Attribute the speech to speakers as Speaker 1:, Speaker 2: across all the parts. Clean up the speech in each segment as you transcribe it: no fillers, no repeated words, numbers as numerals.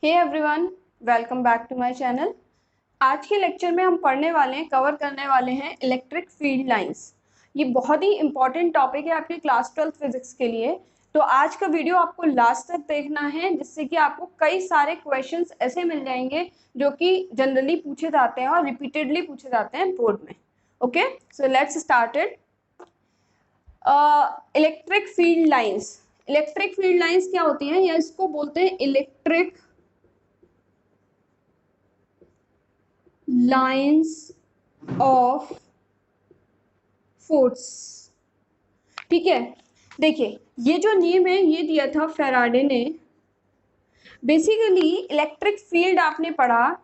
Speaker 1: Hey everyone, welcome back to my channel. आज के lecture में हम पढ़ने वाले हैं, कवर करने वाले हैं इलेक्ट्रिक फील्ड लाइंस। ये बहुत ही इंपॉर्टेंट टॉपिक है आपके क्लास 12 फिजिक्स के लिए। तो आज का वीडियो आपको लास्ट तक देखना है, जिससे कि आपको कई सारे क्वेश्चंस ऐसे मिल जाएंगे जो कि जनरली पूछे जाते हैं और रिपीटेडली पूछे जाते हैं बोर्ड में। Okay, so let's start it. Electric field lines. Electric field lines क्या होती हैं, या इसको बोलते हैं इलेक्ट्रिक लाइंस ऑफ फोर्स। ठीक है, देखिए ये जो नेम है ये दिया था फेराडे ने। बेसिकली इलेक्ट्रिक फील्ड आपने पढ़ा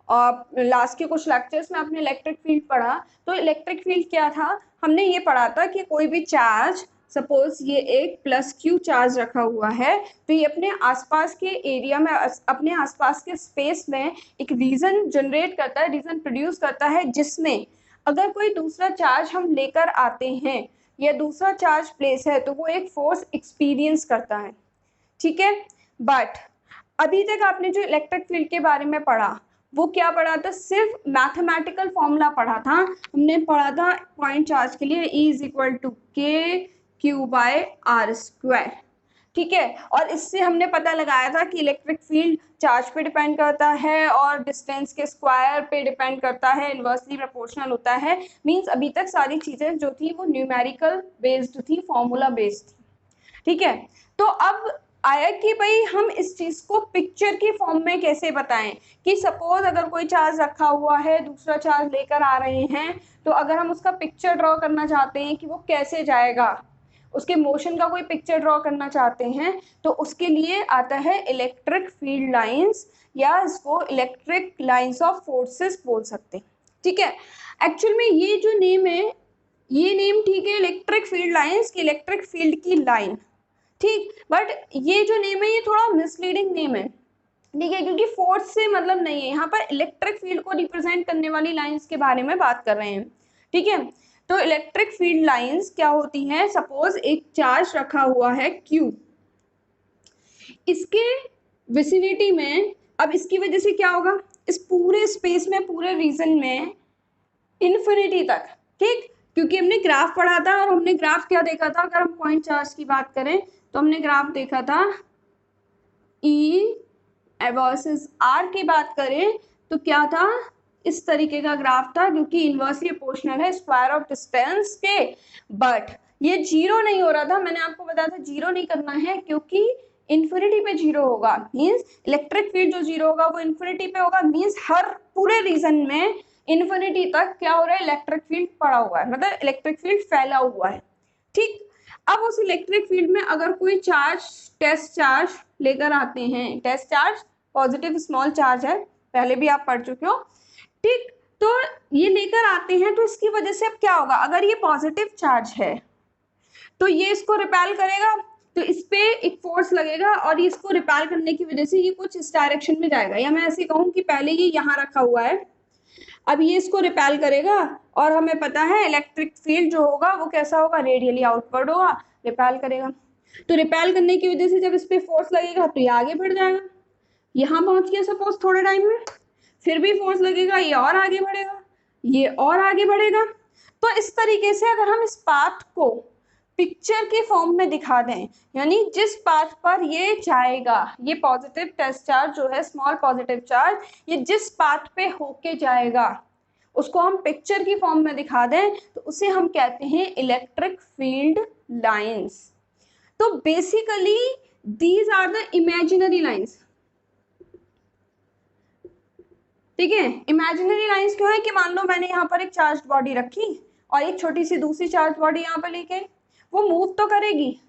Speaker 1: और लास्ट के कुछ लेक्चर्स में आपने इलेक्ट्रिक फील्ड पढ़ा। तो इलेक्ट्रिक फील्ड क्या था, हमने ये पढ़ा था कि कोई भी चार्ज, सपोज ये एक प्लस क्यू चार्ज रखा हुआ है, तो ये अपने आसपास के एरिया में, अपने आसपास के स्पेस में एक रीजन जनरेट करता है, रीजन प्रोड्यूस करता है, जिसमें अगर कोई दूसरा चार्ज हम लेकर आते हैं या दूसरा चार्ज प्लेस है तो वो एक फोर्स एक्सपीरियंस करता है। ठीक है, बट अभी तक आपने जो इलेक्ट्रिक फील्ड के बारे में पढ़ा वो क्या पढ़ा था, सिर्फ मैथमेटिकल फॉर्मूला पढ़ा था। हमने पढ़ा था पॉइंट चार्ज के लिए E इज इक्वल टू के क्यू बाय आर स्क्वायर। ठीक है, और इससे हमने पता लगाया था कि इलेक्ट्रिक फील्ड चार्ज पे डिपेंड करता है और डिस्टेंस के स्क्वायर पे डिपेंड करता है, इनवर्सली प्रोपोर्शनल होता है। मींस अभी तक सारी चीजें जो थी वो न्यूमेरिकल बेस्ड थी, फॉर्मूला बेस्ड थी। ठीक है, तो अब आया कि भाई हम इस चीज को पिक्चर की फॉर्म में कैसे बताएं, कि सपोज अगर कोई चार्ज रखा हुआ है, दूसरा चार्ज लेकर आ रहे हैं, तो अगर हम उसका पिक्चर ड्रॉ करना चाहते हैं कि वो कैसे जाएगा, उसके मोशन का कोई पिक्चर ड्रॉ करना चाहते हैं, तो उसके लिए आता है इलेक्ट्रिक फील्ड लाइंस, या इसको इलेक्ट्रिक लाइंस ऑफ फोर्सेस बोल सकते हैं। ठीक है, एक्चुअल में ये जो नेम है, ये नेम ठीक है इलेक्ट्रिक फील्ड लाइंस की, इलेक्ट्रिक फील्ड की लाइन, ठीक, बट ये जो नेम है ये थोड़ा मिसलीडिंग नेम है। ठीक है, क्योंकि फोर्स से मतलब नहीं है, यहाँ पर इलेक्ट्रिक फील्ड को रिप्रेजेंट करने वाली लाइंस के बारे में बात कर रहे हैं। ठीक है, तो इलेक्ट्रिक फील्ड लाइंस क्या होती हैं, सपोज एक चार्ज रखा हुआ है Q, इसके विसिनिटी में, अब इसकी वजह से क्या होगा, इस पूरे स्पेस में, पूरे रीजन में इन्फिनिटी तक, ठीक, क्योंकि हमने ग्राफ पढ़ा था और हमने ग्राफ क्या देखा था, अगर हम पॉइंट चार्ज की बात करें तो हमने ग्राफ देखा था E वर्सेस R की बात करें तो क्या था, इस तरीके का ग्राफ था, क्योंकि इनवर्सली प्रोपोर्शनल है स्क्वायर ऑफ डिस्टेंस के। बट ये जीरो नहीं हो रहा था, मैंने आपको बताया था जीरो नहीं करना है, क्योंकि इन्फिनिटी पे जीरो होगा, मींस इलेक्ट्रिक फील्ड जो जीरो होगा वो इन्फिनिटी पे होगा, मींस हर पूरे रीजन में इन्फिनिटी तक क्या हो रहा है, इलेक्ट्रिक फील्ड पड़ा हुआ है, मतलब इलेक्ट्रिक फील्ड फैला हुआ है। ठीक, अब उस इलेक्ट्रिक फील्ड में अगर कोई चार्ज, टेस्ट चार्ज लेकर आते हैं, test charge positive small charge है, पहले भी आप पढ़ चुके हो। ठीक, तो ये लेकर आते हैं, तो इसकी वजह से अब क्या होगा, अगर ये पॉजिटिव चार्ज है तो ये इसको रिपेल करेगा, तो इस पे एक फोर्स लगेगा और इसको रिपेल करने की वजह से ये कुछ इस डायरेक्शन में जाएगा, या मैं ऐसे कहूँ कि पहले ये यहाँ रखा हुआ है, अब ये इसको रिपेल करेगा, और हमें पता है इलेक्ट्रिक फील्ड जो होगा वो कैसा होगा, रेडियली आउटवर्ड होगा, रिपेल करेगा। तो रिपेल करने की वजह से जब इस पे फोर्स लगेगा तो ये आगे बढ़ जाएगा, यहाँ पहुंच गया सपोज थोड़े टाइम में, फिर भी फोर्स लगेगा, ये और आगे बढ़ेगा, ये और आगे बढ़ेगा। तो इस तरीके से अगर हम इस पाथ को पिक्चर के फॉर्म में दिखा दें, यानी जिस पाथ पर ये जाएगा, ये पॉजिटिव टेस्ट चार्ज जो है, स्मॉल पॉजिटिव चार्ज, ये जिस पाथ पे होके जाएगा उसको हम पिक्चर की फॉर्म में दिखा दें, तो उसे हम कहते हैं इलेक्ट्रिक फील्ड लाइंस। तो basically these are the imaginary lines. ठीक है, इमेजिनरी लाइंस क्यों है, कि मान लो मैंने यहाँ पर एक चार्ज बॉडी रखी और एक छोटी सी दूसरी चार्ज बॉडी यहाँ पर लेके, वो मूव तो करेगी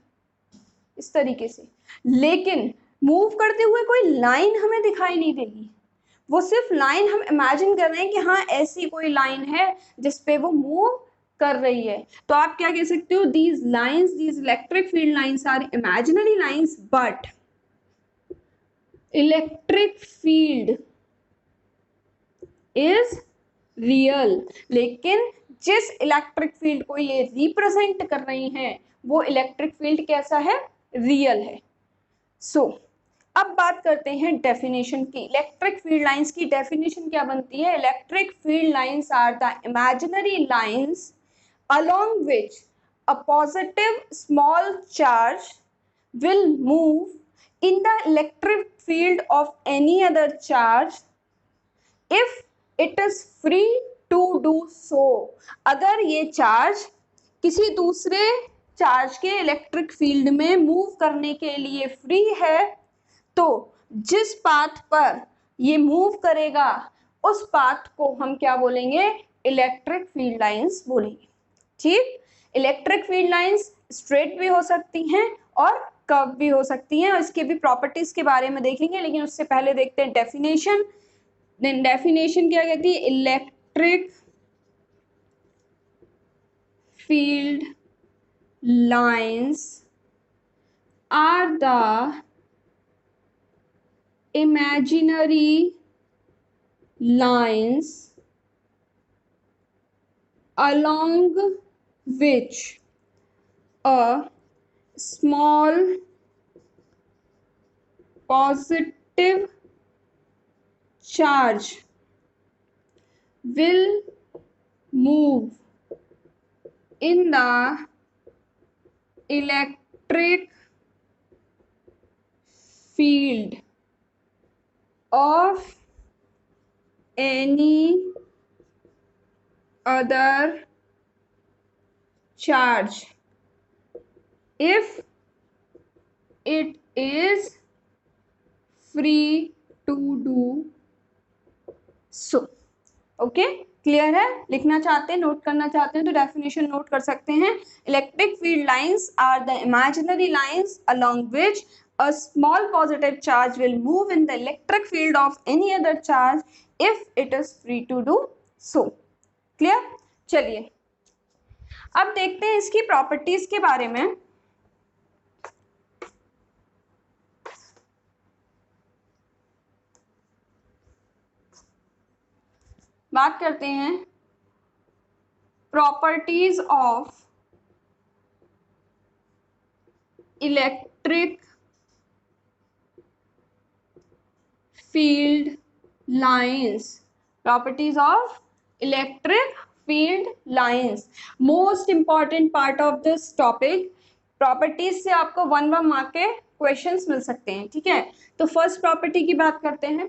Speaker 1: इस तरीके से, लेकिन मूव करते हुए कोई लाइन हमें दिखाई नहीं देगी, वो सिर्फ लाइन हम इमेजिन कर रहे हैं कि हाँ ऐसी कोई लाइन है जिसपे वो मूव कर रही है। तो आप क्या कह सकते हो, these lines, these electric field lines are imaginary lines, but electric field is real. लेकिन जिस इलेक्ट्रिक फील्ड को ये रिप्रेजेंट कर रही हैं वो इलेक्ट्रिक फील्ड कैसा है, रियल है। सो अब बात करते हैं डेफिनेशन की। इलेक्ट्रिक फील्ड लाइंस की डेफिनेशन क्या बनती है? Electric field lines are the imaginary lines along which a positive small charge will move in the electric field of any other charge if it is free to do so। अगर ये charge किसी दूसरे charge के electric field में move करने के लिए free है तो जिस पाथ पर ये मूव करेगा उस पाथ को हम क्या बोलेंगे? इलेक्ट्रिक फील्ड लाइंस बोलेंगे। ठीक, इलेक्ट्रिक फील्ड लाइंस स्ट्रेट भी हो सकती हैं और कर्व भी हो सकती हैं, और इसके भी प्रॉपर्टीज के बारे में देखेंगे, लेकिन उससे पहले देखते हैं डेफिनेशन। डेफिनेशन क्या कहती है? Electric field lines are the imaginary lines along which a small positive charge will move in the electric field of any other charge if it is free to do so। Okay, clear है? लिखना चाहते हैं, note करना चाहते हैं तो definition note कर सकते हैं। Electric field lines are the imaginary lines along which a small positive charge will move in the electric field of any other charge if it is free to do so। Clear? चलिए अब देखते हैं इसकी properties के बारे में। बात करते हैं properties of electric field lines. Properties of electric field lines, most important part of this topic. Properties से आपको 1 मार्क के क्वेश्चंस मिल सकते हैं। ठीक है, तो फर्स्ट प्रॉपर्टी की बात करते हैं।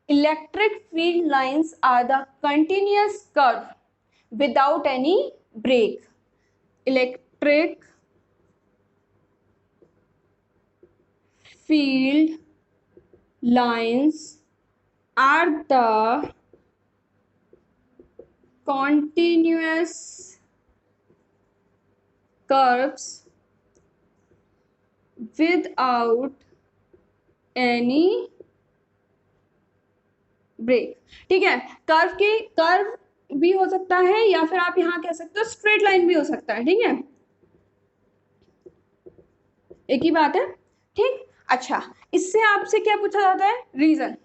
Speaker 1: Electric field lines are the continuous curve without any break। Electric field lines are the continuous curves without any break. ठीक है, कर्व भी हो सकता है या फिर आप यहां कह सकते हो स्ट्रेट लाइन भी हो सकता है। ठीक है, एक ही बात है। ठीक, अच्छा, इससे आपसे क्या पूछा जाता है? रीजन,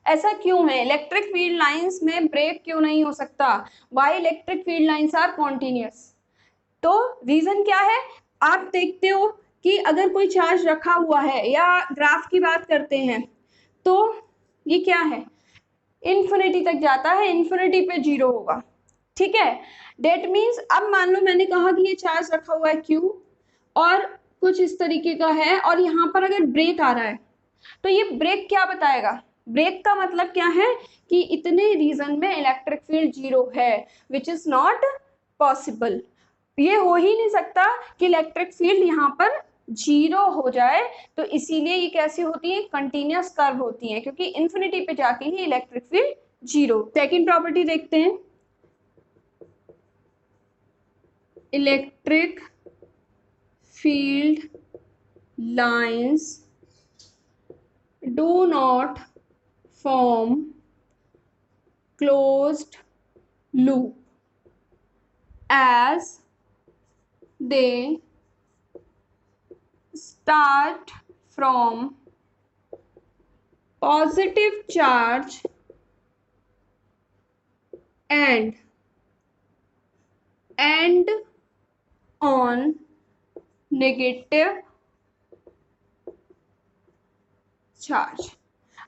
Speaker 1: ऐसा क्यों है? इलेक्ट्रिक फील्ड लाइंस में ब्रेक क्यों नहीं हो सकता? Why electric field lines are continuous? तो रीजन क्या है? आप देखते हो कि अगर कोई चार्ज रखा हुआ है, या ग्राफ की बात करते हैं, तो ये क्या है? इन्फिनिटी तक जाता है, इन्फिनिटी पे 0 होगा। ठीक है, डेट मीन्स अब मान लो मैंने कहा कि ये चार्ज रखा हुआ है Q और कुछ इस तरीके का है, और यहाँ पर अगर ब्रेक आ रहा है तो ये ब्रेक क्या बताएगा? ब्रेक का मतलब क्या है कि इतने रीजन में इलेक्ट्रिक फील्ड 0 है, विच इज नॉट पॉसिबल। ये हो ही नहीं सकता कि इलेक्ट्रिक फील्ड यहाँ पर 0 हो जाए, तो इसीलिए ये कैसी होती है? कंटिन्यूअस कर्व होती है, क्योंकि इन्फिनिटी पे जाके ही इलेक्ट्रिक फील्ड 0। सेकेंड प्रॉपर्टी देखते हैं, electric field lines do not form closed loop as they start from positive charge and end on negative charge.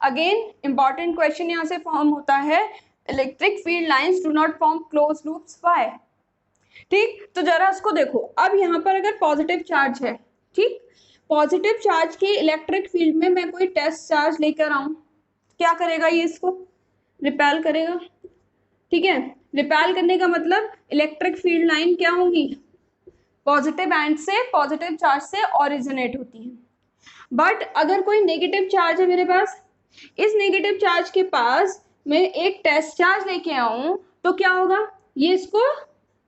Speaker 1: Again important question यहाँ से फॉर्म होता है, electric field lines do not form close loops why. ठीक, तो जरा इसको देखो, अब यहाँ पर अगर पॉजिटिव चार्ज है, ठीक, पॉजिटिव चार्ज के इलेक्ट्रिक फील्ड में मैं कोई टेस्ट चार्ज लेकर आऊं, क्या करेगा ये, इसको रिपेल करेगा। ठीक है, रिपेल करने का मतलब इलेक्ट्रिक फील्ड लाइन क्या होगी, पॉजिटिव एंड से, पॉजिटिव चार्ज से ओरिजिनेट होती है। बट अगर कोई नेगेटिव चार्ज है मेरे पास, इस नेगेटिव चार्ज के पास मैं एक टेस्ट चार्ज लेके आऊं, तो क्या होगा, ये इसको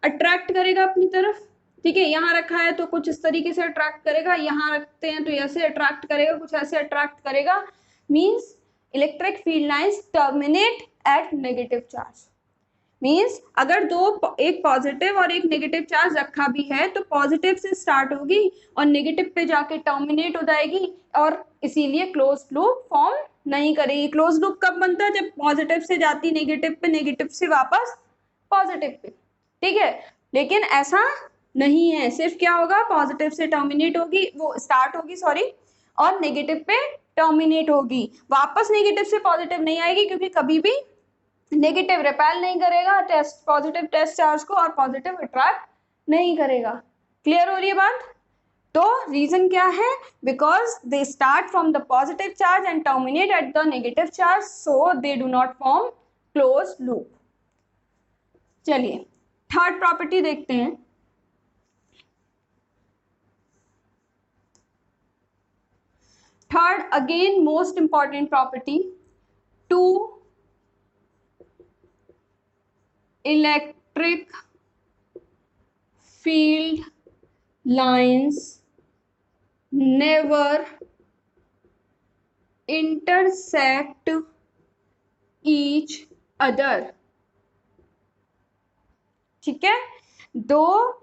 Speaker 1: अट्रैक्ट करेगा अपनी तरफ। ठीक है, यहाँ रखा है तो कुछ इस तरीके से अट्रैक्ट करेगा, यहाँ रखते हैं तो ऐसे अट्रैक्ट करेगा, कुछ ऐसे अट्रैक्ट करेगा। Means electric field lines terminate at negative charge. Means अगर दो, एक पॉजिटिव और एक नेगेटिव चार्ज रखा भी है तो पॉजिटिव से स्टार्ट होगी और नेगेटिव पे जाके टर्मिनेट हो जाएगी, और इसीलिए क्लोज लूप फॉर्म नहीं करेगी। क्लोज लूप कब बनता है, जब पॉजिटिव से जाती नेगेटिव पे, नेगेटिव से वापस पॉजिटिव पे। ठीक है, लेकिन ऐसा नहीं है, सिर्फ क्या होगा, पॉजिटिव से टर्मिनेट होगी, वो स्टार्ट होगी सॉरी, और नेगेटिव पे टर्मिनेट होगी, वापस नेगेटिव से पॉजिटिव नहीं आएगी, क्योंकि कभी भी नेगेटिव रिपेल नहीं करेगा टेस्ट, पॉजिटिव टेस्ट चार्ज को, और पॉजिटिव अट्रैक्ट नहीं करेगा। क्लियर हो रही है बात। तो रीजन क्या है, because they start from the positive charge and terminate at the negative charge, so they do not form close loop. चलिए थर्ड प्रॉपर्टी देखते हैं। Third again most important property, two electric field lines never intersect each other। ठीक है, दो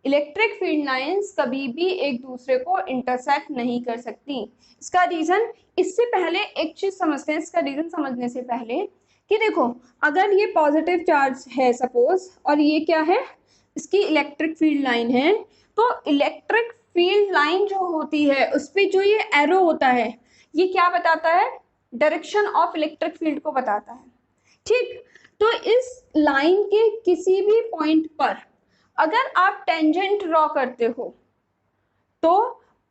Speaker 1: electric field lines कभी भी एक दूसरे को इंटरसेक्ट नहीं कर सकती। इसका रीजन, इससे पहले एक चीज समझते हैं, इसका रीजन समझने से पहले कि देखो, अगर ये पॉजिटिव चार्ज है सपोज, और ये क्या है, इसकी इलेक्ट्रिक फील्ड लाइन है, तो इलेक्ट्रिक फील्ड लाइन जो होती है उस पर जो ये एरो होता है, ये क्या बताता है, डायरेक्शन ऑफ इलेक्ट्रिक फील्ड को बताता है। ठीक, तो इस लाइन के किसी भी पॉइंट पर अगर आप टेंजेंट ड्रॉ करते हो, तो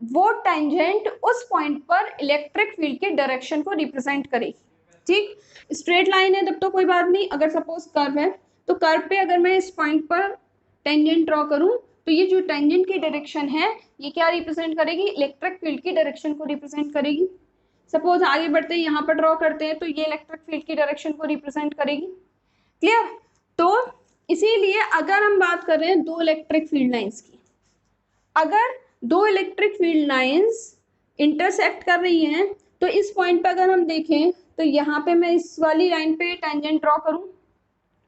Speaker 1: वो टेंजेंट उस पॉइंट पर इलेक्ट्रिक फील्ड के डायरेक्शन को रिप्रेजेंट करेगी। ठीक, स्ट्रेट लाइन है तब तो कोई बात नहीं, अगर सपोज कर्व है तो कर्व पे अगर मैं इस पॉइंट पर टेंजेंट ड्रॉ करूं, तो ये जो टेंजेंट की डायरेक्शन है ये क्या रिप्रेजेंट करेगी, इलेक्ट्रिक फील्ड की डायरेक्शन को रिप्रेजेंट करेगी। सपोज आगे बढ़ते हैं, यहाँ पर ड्रॉ करते हैं, तो ये इलेक्ट्रिक फील्ड की डायरेक्शन को रिप्रेजेंट करेगी। क्लियर। तो इसीलिए अगर हम बात कर रहे हैं दो इलेक्ट्रिक फील्ड लाइंस की, अगर दो इलेक्ट्रिक फील्ड लाइंस इंटरसेक्ट कर रही हैं, तो इस पॉइंट पर अगर हम देखें तो यहाँ पे मैं इस वाली लाइन पे टेंजेंट ड्रॉ करूं,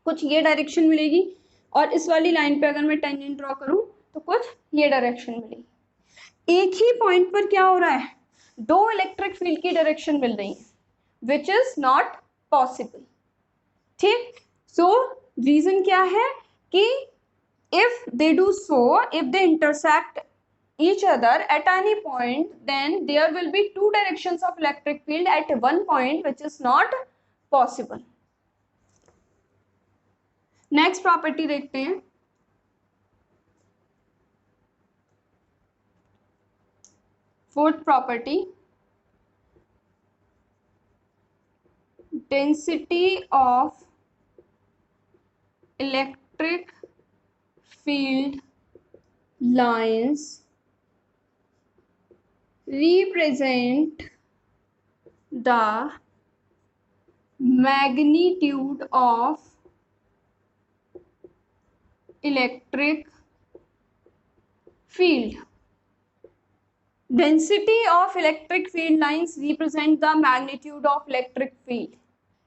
Speaker 1: कुछ ये डायरेक्शन मिलेगी, और इस वाली लाइन पे अगर मैं टेंजेंट ड्रॉ करूं तो कुछ ये डायरेक्शन मिलेगी। एक ही पॉइंट पर क्या हो रहा है, दो इलेक्ट्रिक फील्ड की डायरेक्शन मिल रही है, विच इज नॉट पॉसिबल। ठीक, सो रीजन क्या है कि if they do so, if they intersect each other at any point, then there will be two directions of electric field at one point, which is not possible. Next property देखते हैं, fourth property, density of electric field lines represent the magnitude of electric field. Density of electric field lines represent the magnitude of electric field.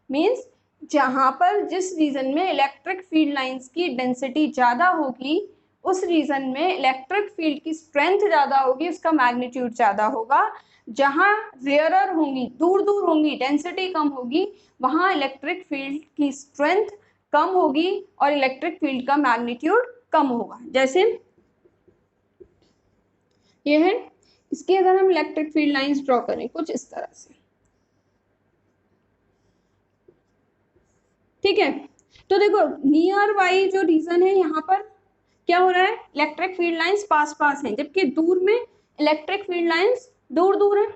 Speaker 1: Means जहां पर जिस reason में electric field lines की density ज़्यादा होगी, उस रीजन में electric field की स्ट्रेंथ ज़्यादा होगी, उसका मैग्नीट्यूड ज़्यादा होगा। जहां रेयरर होंगी, दूर दूर होंगी, डेंसिटी कम होगी, वहां इलेक्ट्रिक फील्ड की स्ट्रेंथ कम होगी और इलेक्ट्रिक फील्ड का मैग्नीट्यूड कम होगा। जैसे ये है, इसके अगर हम इलेक्ट्रिक फील्ड लाइंस ड्रॉ करें कुछ इस तरह से, ठीक है, तो देखो नियर बाई जो रीजन है यहाँ पर क्या हो रहा है, इलेक्ट्रिक फील्ड लाइंस पास पास हैं, जबकि दूर में इलेक्ट्रिक फील्ड लाइंस दूर दूर है।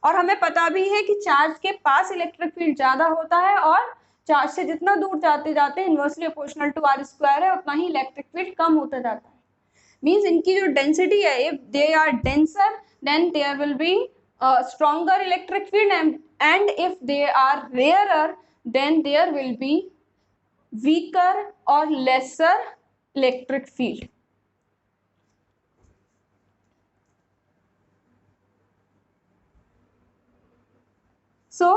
Speaker 1: और हमें पता भी है कि चार्ज के पास इलेक्ट्रिक फील्ड ज्यादा होता है और चार्ज से जितना दूर जाते जाते inversely proportional to r square है उतना ही इलेक्ट्रिक फील्ड कम होता जाता है। मीन्स इनकी जो डेंसिटी है, if they are denser then there will be stronger electric field, and if they are rarer then there will be weaker or lesser electric field. So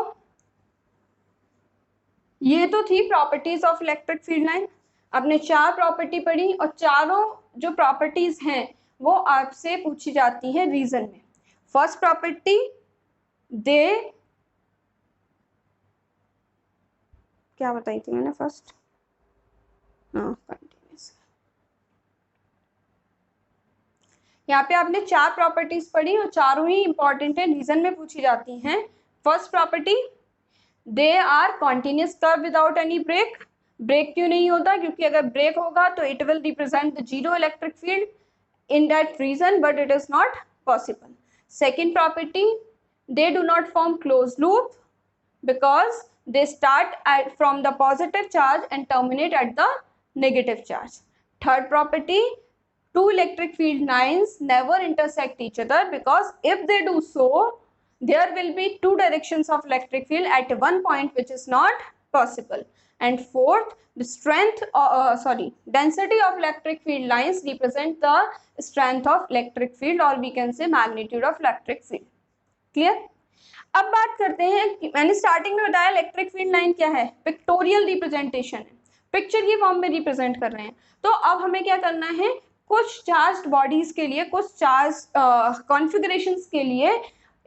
Speaker 1: ये तो थी properties of electric field line. आपने 4 property पढ़ी और चारों जो properties हैं वो आपसे पूछी जाती है रीजन में। फर्स्ट प्रॉपर्टी, दे क्या बताई थी मैंने फर्स्ट, कंटिन्यूस। यहाँ पे आपने 4 प्रॉपर्टीज पढ़ी और चारों ही इंपॉर्टेंट है, रीजन में पूछी जाती हैं। First property, they are continuous curve without any break. Break क्यों नहीं होता, क्योंकि अगर ब्रेक होगा तो it will represent the zero electric field in that region, but it is not possible. Second property, they do not form closed loop because they start from the positive charge and terminate at the negative charge. Third property, two electric field lines never intersect each other because if they do so, there will be two directions of electric field at one point, which is not possible. And fourth, the density of electric field lines represent the strength of electric field, or we can say magnitude of electric field. Clear. अब बात करते हैं कि मैंने starting में बताया electric field line क्या है, पिक्टोरियल रिप्रेजेंटेशन है, पिक्चर की फॉर्म में रिप्रेजेंट कर रहे हैं। तो अब हमें क्या करना है, कुछ चार्ज बॉडीज के लिए, कुछ चार्ज कॉन्फ़िगरेशंस के लिए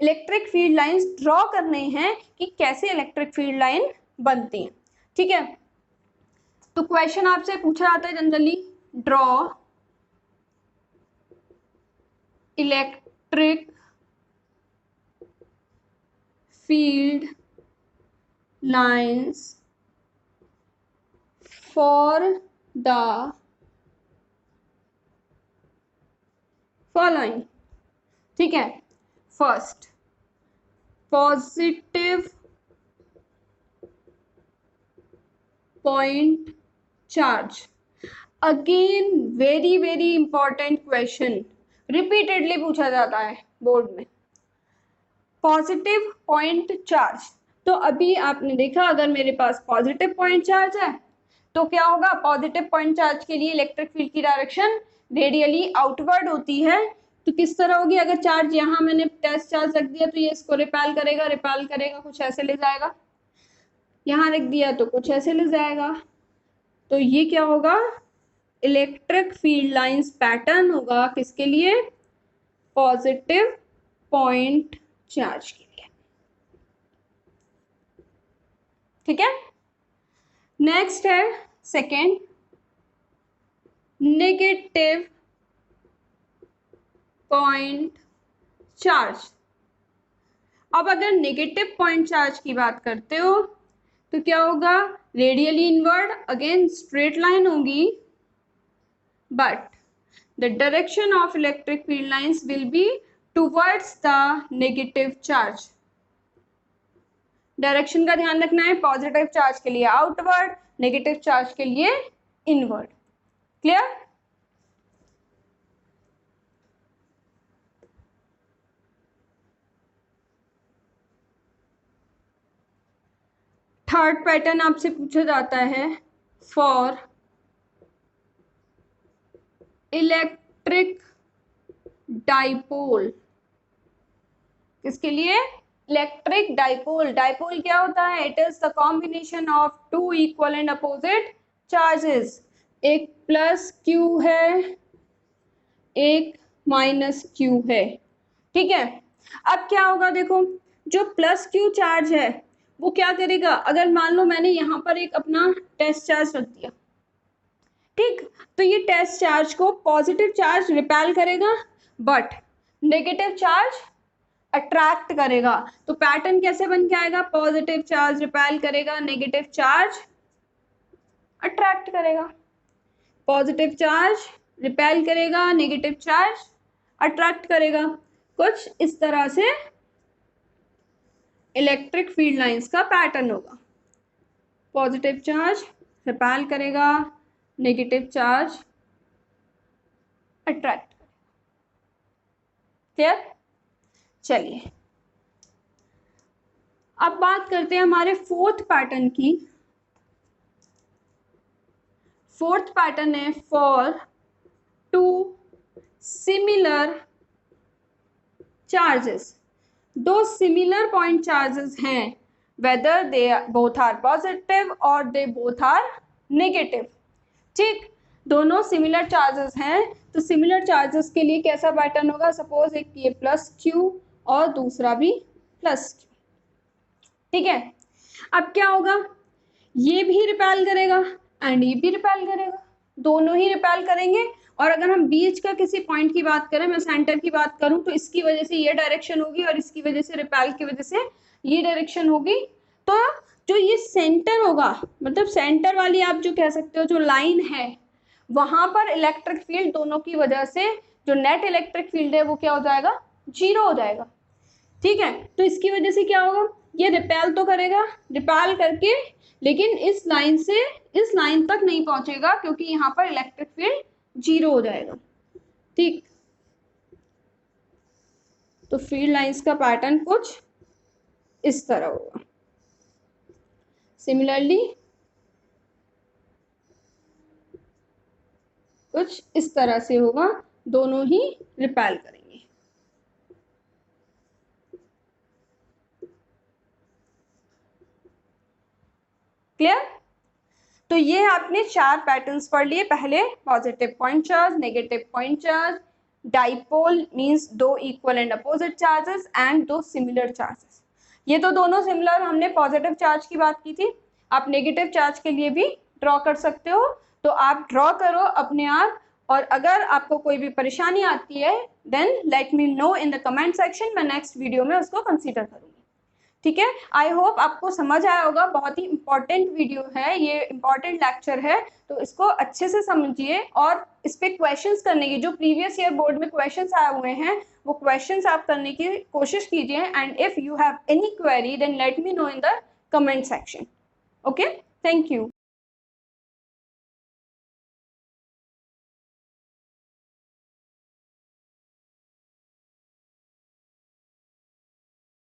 Speaker 1: इलेक्ट्रिक फील्ड लाइंस ड्रॉ करने हैं कि कैसे इलेक्ट्रिक फील्ड लाइन बनती है। ठीक है, तो क्वेश्चन आपसे पूछा जाता है generally, draw electric field lines for the following। ठीक है, first positive point charge. Again very very important question, repeatedly पूछा जाता है बोर्ड में। पॉजिटिव पॉइंट चार्ज, तो अभी आपने देखा अगर मेरे पास पॉजिटिव पॉइंट चार्ज है तो क्या होगा, पॉजिटिव पॉइंट चार्ज के लिए इलेक्ट्रिक फील्ड की डायरेक्शन रेडियली आउटवर्ड होती है। तो किस तरह होगी, अगर चार्ज यहाँ मैंने टेस्ट चार्ज रख दिया तो ये इसको रिपेल करेगा, कुछ ऐसे ले जाएगा, यहाँ रख दिया तो कुछ ऐसे ले जाएगा। तो ये क्या होगा, इलेक्ट्रिक फील्ड लाइंस पैटर्न होगा किसके लिए, पॉजिटिव पॉइंट चार्ज के लिए। ठीक है, नेक्स्ट है सेकेंड, नेगेटिव पॉइंट चार्ज। अब अगर नेगेटिव पॉइंट चार्ज की बात करते हो तो क्या होगा, radially inward, again straight line होगी, but the direction of electric field lines will be towards the negative charge. Direction का ध्यान रखना है, पॉजिटिव चार्ज के लिए आउटवर्ड, नेगेटिव चार्ज के लिए इनवर्ड। क्लियर। थर्ड पैटर्न आपसे पूछा जाता है, फॉर इलेक्ट्रिक डाइपोल। किसके लिए, इलेक्ट्रिक डाइपोल। डाइपोल क्या होता है, it is the combination of two equal and opposite charges. एक प्लस क्यू है, एक माइनस क्यू है। ठीक है, अब क्या होगा, देखो जो प्लस क्यू चार्ज है वो क्या करेगा, अगर मान लो मैंने यहाँ पर एक अपना टेस्ट चार्ज रख दिया, ठीक, तो ये टेस्ट चार्ज को पॉजिटिव चार्ज रिपेल करेगा बट नेगेटिव चार्ज अट्रैक्ट करेगा। तो पैटर्न कैसे बन के आएगा, पॉजिटिव चार्ज रिपेल करेगा, नेगेटिव चार्ज अट्रैक्ट करेगा। पॉजिटिव चार्ज रिपेल करेगा, नेगेटिव चार्ज अट्रैक्ट करेगा। कुछ इस तरह से इलेक्ट्रिक फील्ड लाइंस का पैटर्न होगा। पॉजिटिव चार्ज रिपेल करेगा, नेगेटिव चार्ज अट्रैक्ट करेगा। क्लियर? चलिए अब बात करते हैं हमारे फोर्थ पैटर्न की। फोर्थ पैटर्न है फॉर टू सिमिलर चार्जेस। दो सिमिलर पॉइंट चार्जेस हैं, whether they both are positive और दे बोथ आर नेगेटिव। ठीक, दोनों सिमिलर चार्जेस हैं, तो सिमिलर चार्जेस के लिए कैसा पैटर्न होगा? सपोज एक ये प्लस क्यू और दूसरा भी प्लस क्यू। ठीक है, अब क्या होगा? ये भी रिपेल करेगा एंड ये भी रिपेल करेगा, दोनों ही रिपेल करेंगे। और अगर हम बीच का किसी पॉइंट की बात करें, मैं सेंटर की बात करूं, तो इसकी वजह से ये डायरेक्शन होगी और इसकी वजह से रिपेल की वजह से ये डायरेक्शन होगी। तो जो ये सेंटर होगा, मतलब सेंटर वाली आप जो कह सकते हो जो लाइन है, वहां पर इलेक्ट्रिक फील्ड दोनों की वजह से जो नेट इलेक्ट्रिक फील्ड है वो क्या हो जाएगा? जीरो हो जाएगा। ठीक है, तो इसकी वजह से क्या होगा? ये रिपेल तो करेगा, रिपेल करके लेकिन इस लाइन से इस लाइन तक नहीं पहुंचेगा, क्योंकि यहाँ पर इलेक्ट्रिक फील्ड जीरो हो जाएगा। ठीक, तो फील्ड लाइंस का पैटर्न कुछ इस तरह होगा। सिमिलरली कुछ इस तरह से होगा, दोनों ही रिपेल करेंगे। क्लियर? तो ये आपने चार पैटर्न्स पढ़ लिए। पहले positive point charge, negative point charge, dipole means दो equal and opposite charges, and दो सिमिलर चार्जेस। ये तो दोनों सिमिलर, हमने पॉजिटिव चार्ज की बात की थी। आप नेगेटिव चार्ज के लिए भी ड्रॉ कर सकते हो, तो आप ड्रॉ करो अपने आप। और अगर आपको कोई भी परेशानी आती है then let me know in the comment section, मैं नेक्स्ट वीडियो में उसको कंसीडर करूँगी। ठीक है, आई होप आपको समझ आया होगा। बहुत ही इंपॉर्टेंट वीडियो है ये, इंपॉर्टेंट लेक्चर है, तो इसको अच्छे से समझिए और इस पे क्वेश्चंस करने की, जो प्रीवियस ईयर बोर्ड में क्वेश्चंस आए हुए हैं वो क्वेश्चंस आप करने की कोशिश कीजिए। And if you have any query then let me know in the comment section. Okay, thank you.